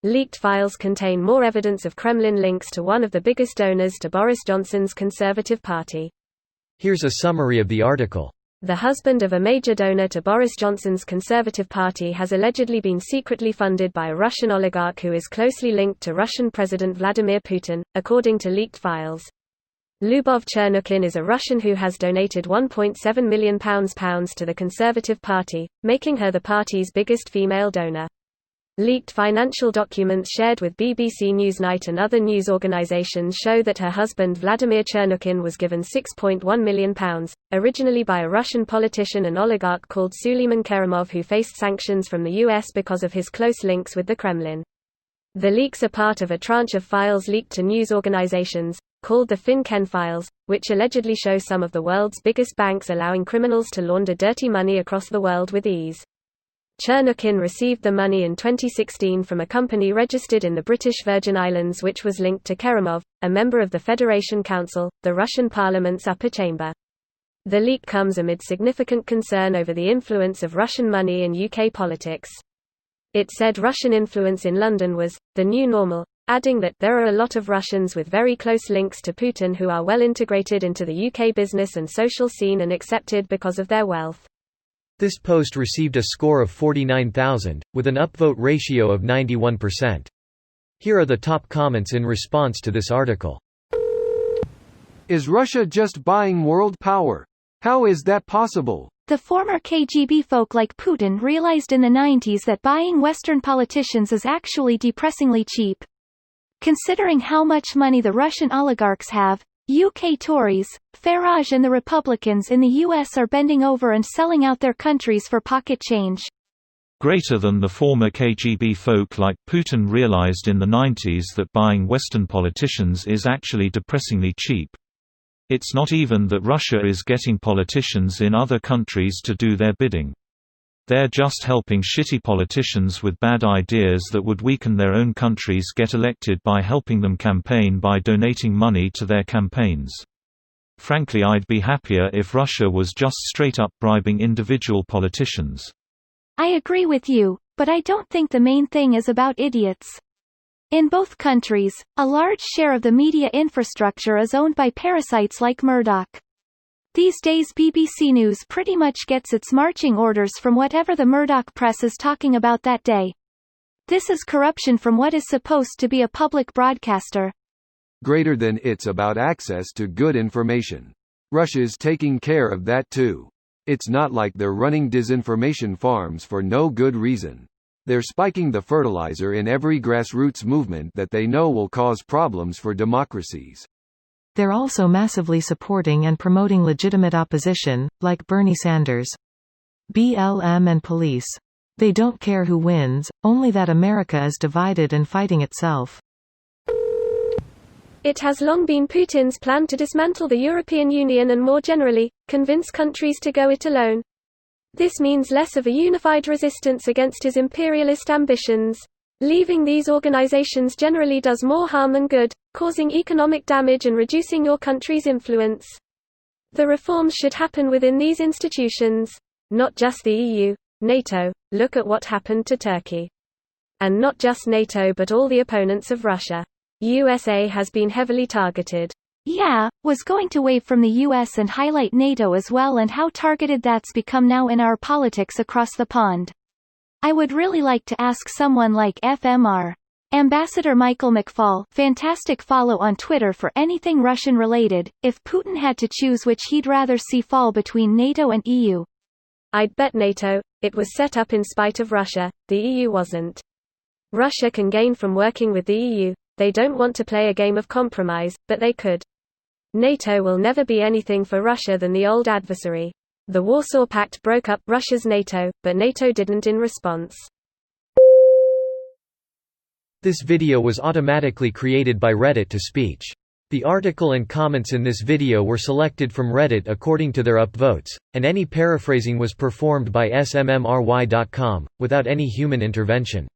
Leaked files contain more evidence of Kremlin links to one of the biggest donors to Boris Johnson's Conservative Party. Here's a summary of the article. The husband of a major donor to Boris Johnson's Conservative Party has allegedly been secretly funded by a Russian oligarch who is closely linked to Russian President Vladimir Putin, according to leaked files. Lyubov Chernukin is a Russian who has donated £1.7 million to the Conservative Party, making her the party's biggest female donor. Leaked financial documents shared with BBC Newsnight and other news organizations show that her husband Vladimir Chernukin was given £6.1 million, originally by a Russian politician and oligarch called Suleiman Kerimov, who faced sanctions from the US because of his close links with the Kremlin. The leaks are part of a tranche of files leaked to news organizations, called the FinCEN files, which allegedly show some of the world's biggest banks allowing criminals to launder dirty money across the world with ease. Chernukin received the money in 2016 from a company registered in the British Virgin Islands which was linked to Kerimov, a member of the Federation Council, the Russian parliament's upper chamber. The leak comes amid significant concern over the influence of Russian money in UK politics. It said Russian influence in London was the new normal, adding that there are a lot of Russians with very close links to Putin who are well integrated into the UK business and social scene and accepted because of their wealth. This post received a score of 49,000, with an upvote ratio of 91%. Here are the top comments in response to this article. Is Russia just buying world power? How is that possible? The former KGB folk like Putin realized in the 90s that buying Western politicians is actually depressingly cheap. Considering how much money the Russian oligarchs have, UK Tories, Farage and the Republicans in the US are bending over and selling out their countries for pocket change. Greater than the former KGB folk like Putin realized in the 90s that buying Western politicians is actually depressingly cheap. It's not even that Russia is getting politicians in other countries to do their bidding. They're just helping shitty politicians with bad ideas that would weaken their own countries get elected by helping them campaign by donating money to their campaigns. Frankly, I'd be happier if Russia was just straight up bribing individual politicians. I agree with you, but I don't think the main thing is about idiots. In both countries, a large share of the media infrastructure is owned by parasites like Murdoch. These days BBC News pretty much gets its marching orders from whatever the Murdoch press is talking about that day. This is corruption from what is supposed to be a public broadcaster. Greater than it's about access to good information. Russia's taking care of that too. It's not like they're running disinformation farms for no good reason. They're spiking the fertilizer in every grassroots movement that they know will cause problems for democracies. They're also massively supporting and promoting legitimate opposition, like Bernie Sanders. BLM and police. They don't care who wins, only that America is divided and fighting itself. It has long been Putin's plan to dismantle the European Union and more generally, convince countries to go it alone. This means less of a unified resistance against his imperialist ambitions. Leaving these organizations generally does more harm than good, causing economic damage and reducing your country's influence. The reforms should happen within these institutions. Not just the EU, NATO, look at what happened to Turkey. And not just NATO but all the opponents of Russia. USA has been heavily targeted. Yeah, was going to wave from the US and highlight NATO as well and how targeted that's become now in our politics across the pond. I would really like to ask someone like FMR. Ambassador Michael McFaul, fantastic follow on Twitter for anything Russian related, if Putin had to choose which he'd rather see fall between NATO and EU. I'd bet NATO. It was set up in spite of Russia, the EU wasn't. Russia can gain from working with the EU, they don't want to play a game of compromise, but they could. NATO will never be anything for Russia than the old adversary. The Warsaw Pact broke up Russia's NATO, but NATO didn't in response. This video was automatically created by Reddit to speech. The article and comments in this video were selected from Reddit according to their upvotes, and any paraphrasing was performed by smmry.com, without any human intervention.